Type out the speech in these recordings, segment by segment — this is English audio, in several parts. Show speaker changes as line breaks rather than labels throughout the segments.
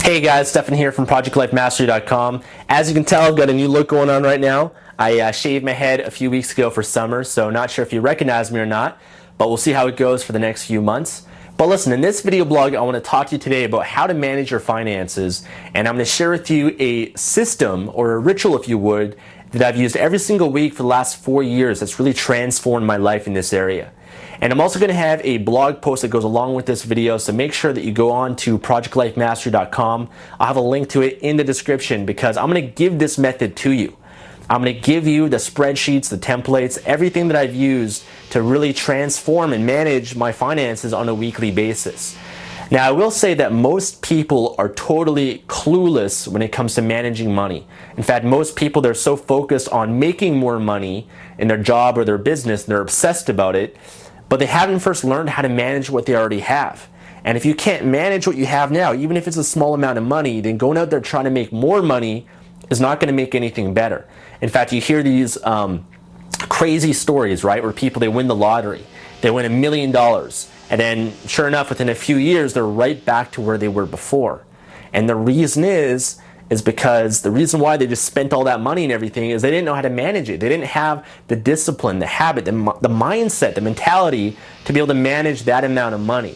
Hey guys, Stefan here from ProjectLifeMastery.com. As you can tell, I've got a new look going on right now. I shaved my head a few weeks ago for summer, so not sure if you recognize me or not, but we'll see how it goes for the next few months. But listen, in this video blog, I want to talk to you today about how to manage your finances, and I'm going to share with you a system, or a ritual if you would, that I've used every single week for the last 4 years that's really transformed my life in this area. And I'm also going to have a blog post that goes along with this video, so make sure that you go on to ProjectLifeMastery.com. I'll have a link to it in the description because I'm going to give this method to you. I'm going to give you the spreadsheets, the templates, everything that I've used to really transform and manage my finances on a weekly basis. Now, I will say that most people are totally clueless when it comes to managing money. In fact, most people, they're so focused on making more money in their job or their business, and they're obsessed about it, but they haven't first learned how to manage what they already have. And if you can't manage what you have now, even if it's a small amount of money, then going out there trying to make more money is not going to make anything better. In fact, you hear these crazy stories, right, where people, they win the lottery, they win $1 million, and then sure enough, within a few years, they're right back to where they were before. And the reason is because the reason why they just spent all that money and everything is they didn't know how to manage it. They didn't have the discipline, the habit, the mindset, the mentality to be able to manage that amount of money.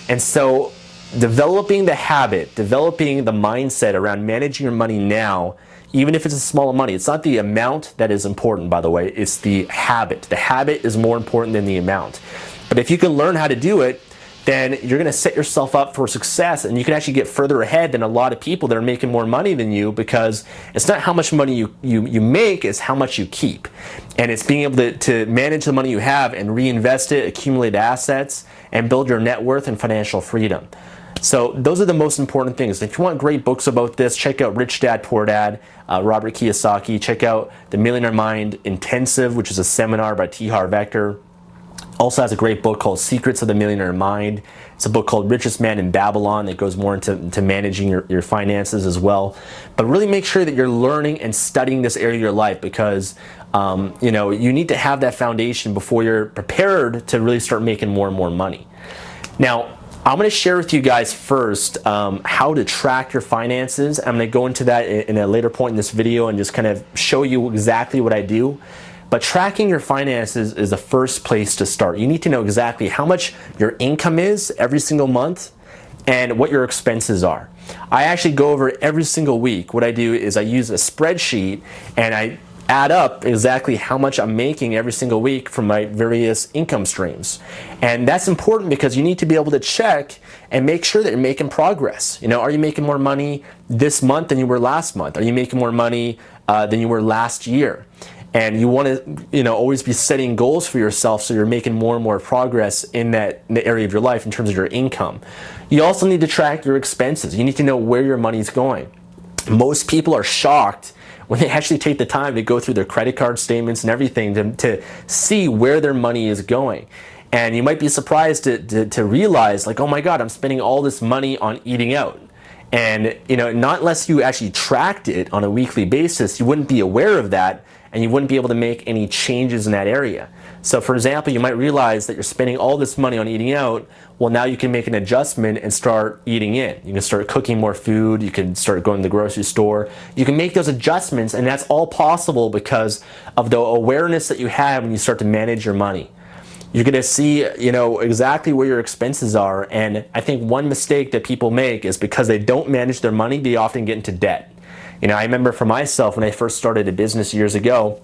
And so developing the habit, developing the mindset around managing your money now, even if it's a small money, it's not the amount that is important, by the way, it's the habit. The habit is more important than the amount. But if you can learn how to do it, then you're going to set yourself up for success, and you can actually get further ahead than a lot of people that are making more money than you, because it's not how much money you make, it's how much you keep. And it's being able to manage the money you have and reinvest it, accumulate assets, and build your net worth and financial freedom. So those are the most important things. If you want great books about this, check out Rich Dad, Poor Dad, Robert Kiyosaki. Check out The Millionaire Mind Intensive, which is a seminar by T. Harv Eker. Also has a great book called Secrets of the Millionaire Mind. It's a book called Richest Man in Babylon that goes more into managing your finances as well. But really make sure that you're learning and studying this area of your life, because you need to have that foundation before you're prepared to really start making more and more money. Now, I'm going to share with you guys first how to track your finances. I'm going to go into that in a later point in this video and just kind of show you exactly what I do. But tracking your finances is the first place to start. You need to know exactly how much your income is every single month and what your expenses are. I actually go over it every single week. What I do is I use a spreadsheet and I add up exactly how much I'm making every single week from my various income streams. And that's important because you need to be able to check and make sure that you're making progress. Are you making more money this month than you were last month? Are you making more money than you were last year? And you want to, always be setting goals for yourself so you're making more and more progress in the area of your life in terms of your income. You also need to track your expenses. You need to know where your money's going. Most people are shocked when they actually take the time to go through their credit card statements and everything to see where their money is going. And you might be surprised to realize, like, oh my God, I'm spending all this money on eating out. And, not unless you actually tracked it on a weekly basis, you wouldn't be aware of that, and you wouldn't be able to make any changes in that area. So for example, you might realize that you're spending all this money on eating out. Well, now you can make an adjustment and start eating in. You can start cooking more food. You can start going to the grocery store. You can make those adjustments, and that's all possible because of the awareness that you have when you start to manage your money. You're going to see, exactly where your expenses are. And I think one mistake that people make is because they don't manage their money, they often get into debt. I remember for myself when I first started a business years ago,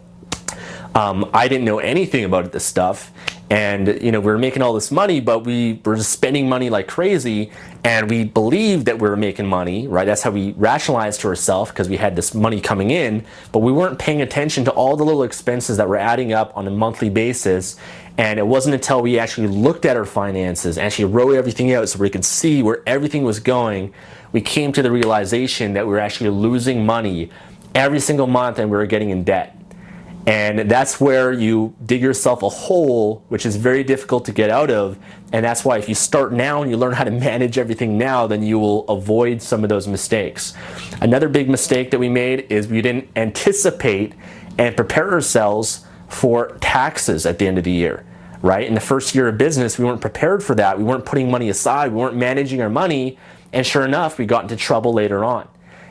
I didn't know anything about this stuff. And, we were making all this money, but we were just spending money like crazy. And we believed that we were making money, right? That's how we rationalized to ourselves because we had this money coming in. But we weren't paying attention to all the little expenses that were adding up on a monthly basis. And it wasn't until we actually looked at our finances, actually wrote everything out so we could see where everything was going, we came to the realization that we were actually losing money every single month and we were getting in debt. And that's where you dig yourself a hole, which is very difficult to get out of. And that's why if you start now and you learn how to manage everything now, then you will avoid some of those mistakes. Another big mistake that we made is we didn't anticipate and prepare ourselves for taxes at the end of the year. Right? In the first year of business, we weren't prepared for that. We weren't putting money aside. We weren't managing our money. And sure enough, we got into trouble later on.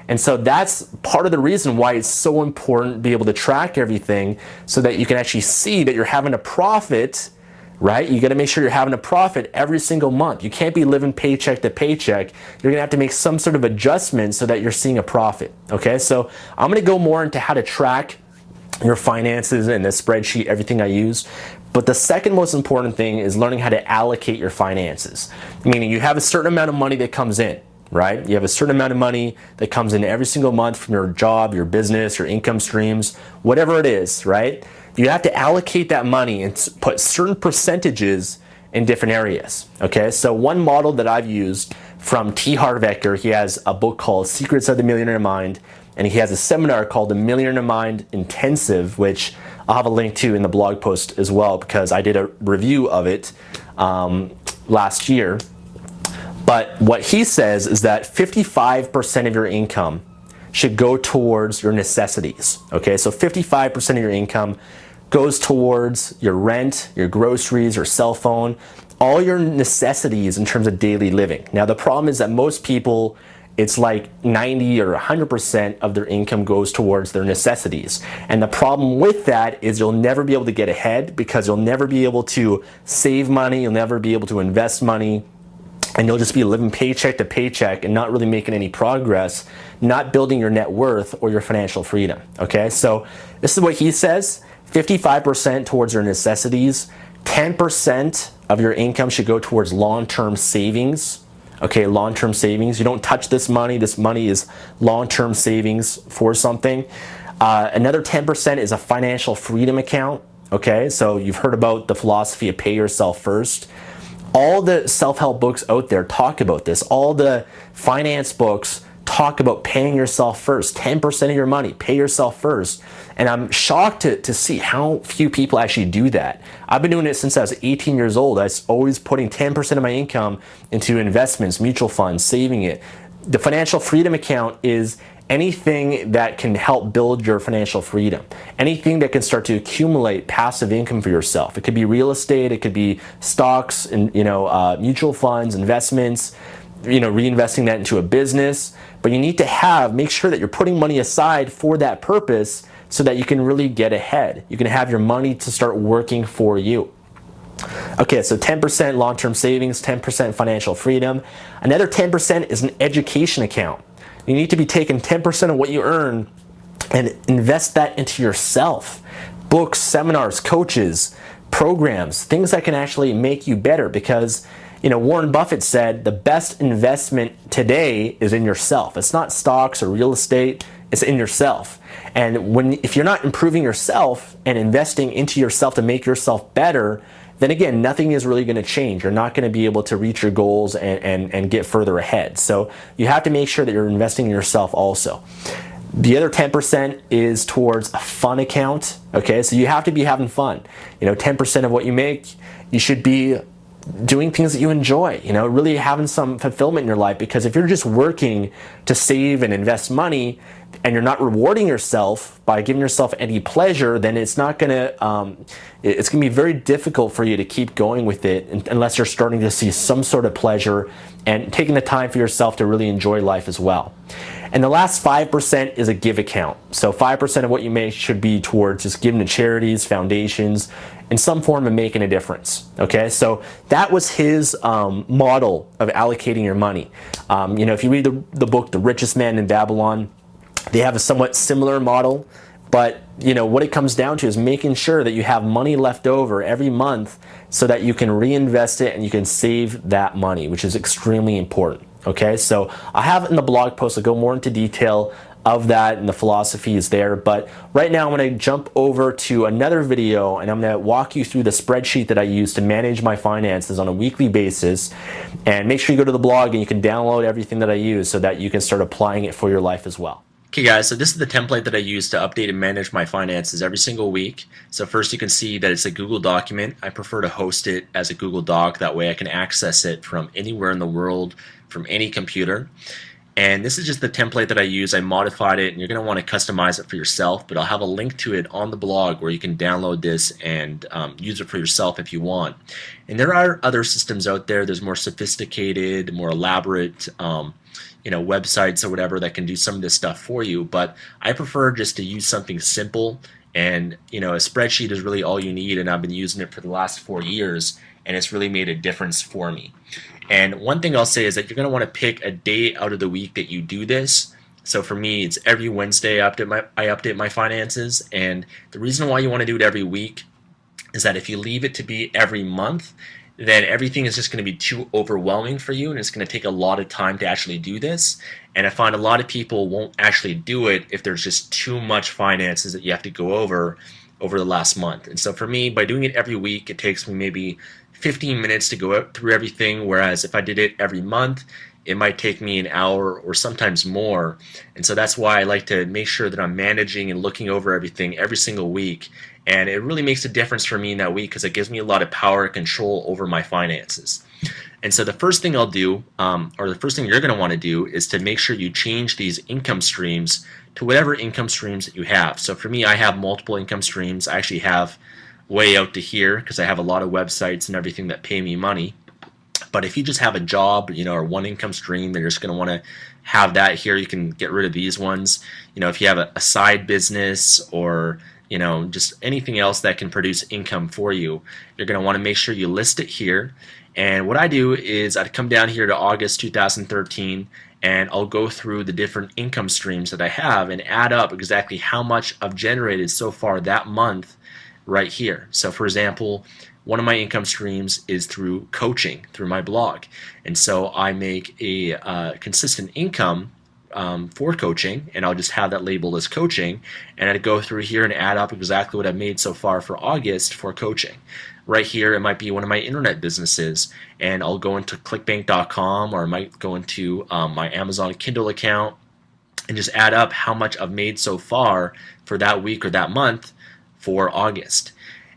And so that's part of the reason why it's so important to be able to track everything so that you can actually see that you're having a profit, right? You got to make sure you're having a profit every single month. You can't be living paycheck to paycheck. You're going to have to make some sort of adjustment so that you're seeing a profit, okay? So I'm going to go more into how to track your finances in this spreadsheet, everything I use. But the second most important thing is learning how to allocate your finances, meaning you have a certain amount of money that comes in, right? You have a certain amount of money that comes in every single month from your job, your business, your income streams, whatever it is, right? You have to allocate that money and put certain percentages in different areas, okay? So one model that I've used from T. Harv Eker, he has a book called Secrets of the Millionaire Mind, and he has a seminar called the Millionaire Mind Intensive, which I'll have a link to in the blog post as well, because I did a review of it last year. But what he says is that 55% of your income should go towards your necessities, okay? So 55% of your income goes towards your rent, your groceries, your cell phone, all your necessities in terms of daily living. Now, the problem is that most people, it's like 90 or 100% of their income goes towards their necessities. And the problem with that is you'll never be able to get ahead because you'll never be able to save money, you'll never be able to invest money, and you'll just be living paycheck to paycheck and not really making any progress, not building your net worth or your financial freedom, okay? So this is what he says, 55% towards your necessities, 10% of your income should go towards long-term savings, okay, long-term savings. You don't touch this money is long-term savings for something. Another 10% is a financial freedom account, okay? So you've heard about the philosophy of pay yourself first. All the self-help books out there talk about this. All the finance books talk about paying yourself first. 10% of your money, pay yourself first. And I'm shocked to see how few people actually do that. I've been doing it since I was 18 years old. I was always putting 10% of my income into investments, mutual funds, saving it. The financial freedom account is anything that can help build your financial freedom, anything that can start to accumulate passive income for yourself. It could be real estate, it could be stocks and mutual funds, investments, reinvesting that into a business. But you need to make sure that you're putting money aside for that purpose so that you can really get ahead. You can have your money to start working for you. Okay, so 10% long-term savings, 10% financial freedom. Another 10% is an education account. You need to be taking 10% of what you earn and invest that into yourself. Books, seminars, coaches, programs, things that can actually make you better, because Warren Buffett said the best investment today is in yourself. It's not stocks or real estate, it's in yourself. And if you're not improving yourself and investing into yourself to make yourself better, then again, nothing is really going to change. You're not going to be able to reach your goals and get further ahead. So you have to make sure that you're investing in yourself also. The other 10% is towards a fun account. Okay, so you have to be having fun. 10% of what you make, you should be doing things that you enjoy, really having some fulfillment in your life. Because if you're just working to save and invest money and you're not rewarding yourself by giving yourself any pleasure, then it's not gonna it's gonna be very difficult for you to keep going with it unless you're starting to see some sort of pleasure and taking the time for yourself to really enjoy life as well. And the last 5% is a give account. So 5% of what you make should be towards just giving to charities, foundations, in some form of making a difference. Okay, so that was his model of allocating your money. If you read the book The Richest Man in Babylon, they have a somewhat similar model, but what it comes down to is making sure that you have money left over every month so that you can reinvest it and you can save that money, which is extremely important. Okay, so I have it in the blog post. I'll go more into detail of that, and the philosophy is there. But right now I'm going to jump over to another video, and I'm going to walk you through the spreadsheet that I use to manage my finances on a weekly basis. And make sure you go to the blog and you can download everything that I use so that you can start applying it for your life as well. Okay guys, so this is the template that I use to update and manage my finances every single week. So first you can see that it's a Google document. I prefer to host it as a Google Doc. That way I can access it from anywhere in the world, from any computer. And this is just the template that I use. I modified it, and you're going to want to customize it for yourself, but I'll have a link to it on the blog where you can download this and use it for yourself if you want. And there are other systems out there. There's more sophisticated, more elaborate websites or whatever that can do some of this stuff for you, but I prefer just to use something simple. And a spreadsheet is really all you need, and I've been using it for the last 4 years, and it's really made a difference for me. And one thing I'll say is that you're going to want to pick a day out of the week that you do this. So for me, it's every Wednesday I update my finances. And the reason why you want to do it every week is that if you leave it to be every month, then everything is just going to be too overwhelming for you, and it's going to take a lot of time to actually do this. And I find a lot of people won't actually do it if there's just too much finances that you have to go over the last month. And so for me, by doing it every week, it takes me maybe 15 minutes to go through everything, whereas if I did it every month, it might take me an hour or sometimes more. And so that's why I like to make sure that I'm managing and looking over everything every single week. And it really makes a difference for me in that week because it gives me a lot of power and control over my finances. And so the first thing I'll do, or the first thing you're going to want to do, is to make sure you change these income streams to whatever income streams that you have. So for me, I have multiple income streams. I actually have way out to here because I have a lot of websites and everything that pay me money. But if you just have a job, or one income stream, then you're just going to want to have that here. You can get rid of these ones. If you have a side business or just anything else that can produce income for you, you're going to want to make sure you list it here. And what I do is I'd come down here to August 2013, and I'll go through the different income streams that I have and add up exactly how much I've generated so far that month right here. So for example, one of my income streams is through coaching, through my blog. And so I make a consistent income for coaching, and I'll just have that labeled as coaching, and I'd go through here and add up exactly what I've made so far for August for coaching. Right here, it might be one of my internet businesses, and I'll go into clickbank.com, or I might go into my Amazon Kindle account and just add up how much I've made so far for that week or that month for August.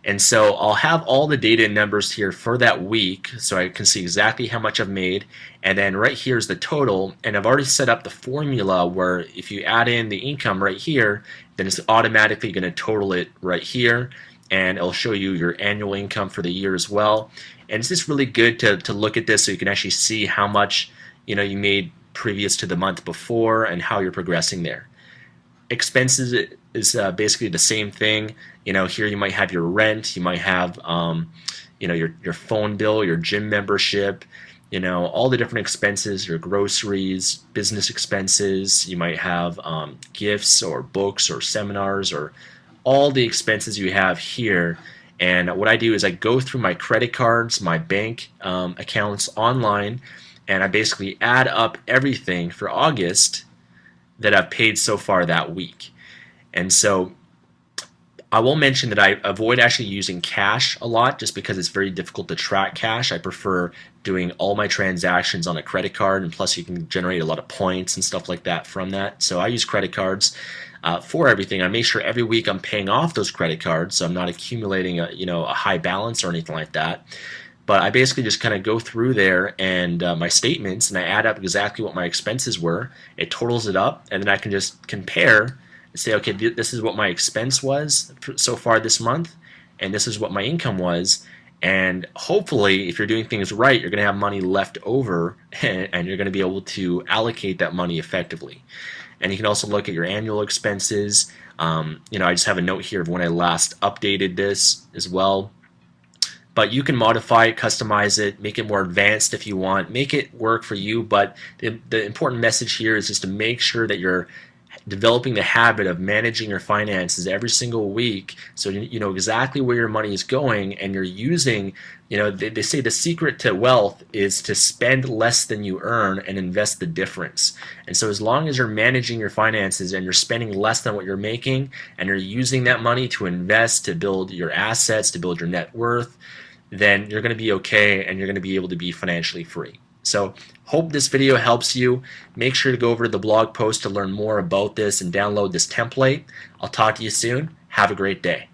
And so I'll have all the data and numbers here for that week so I can see exactly how much I've made. And then right here is the total, and I've already set up the formula where if you add in the income right here, then it's automatically going to total it right here, and it'll show you your annual income for the year as well. And it's just really good to look at this so you can actually see how much you made previous to the month before and how you're progressing there. Expenses is basically the same thing. Here you might have your rent, you might have your phone bill, your gym membership, all the different expenses, your groceries, business expenses. You might have gifts or books or seminars, or all the expenses you have here. And what I do is I go through my credit cards, my bank accounts online, and I basically add up everything for August that I've paid so far that week. And so I will mention that I avoid actually using cash a lot just because it's very difficult to track cash. I prefer doing all my transactions on a credit card, and plus you can generate a lot of points and stuff like that from that. So I use credit cards for everything. I make sure every week I'm paying off those credit cards so I'm not accumulating a high balance or anything like that. But I basically just kind of go through there and my statements, and I add up exactly what my expenses were. It totals it up, and then I can just compare and say, okay, this is what my expense was so far this month, and this is what my income was. And hopefully, if you're doing things right, you're going to have money left over, and you're going to be able to allocate that money effectively. And you can also look at your annual expenses. I just have a note here of when I last updated this as well. But you can modify it, customize it, make it more advanced if you want, make it work for you. But the important message here is just to make sure that you're developing the habit of managing your finances every single week, so you know exactly where your money is going, and you're using, they say the secret to wealth is to spend less than you earn and invest the difference. And so as long as you're managing your finances and you're spending less than what you're making, and you're using that money to invest, to build your assets, to build your net worth, then you're going to be okay, and you're going to be able to be financially free. So hope this video helps you. Make sure to go over to the blog post to learn more about this and download this template. I'll talk to you soon. Have a great day.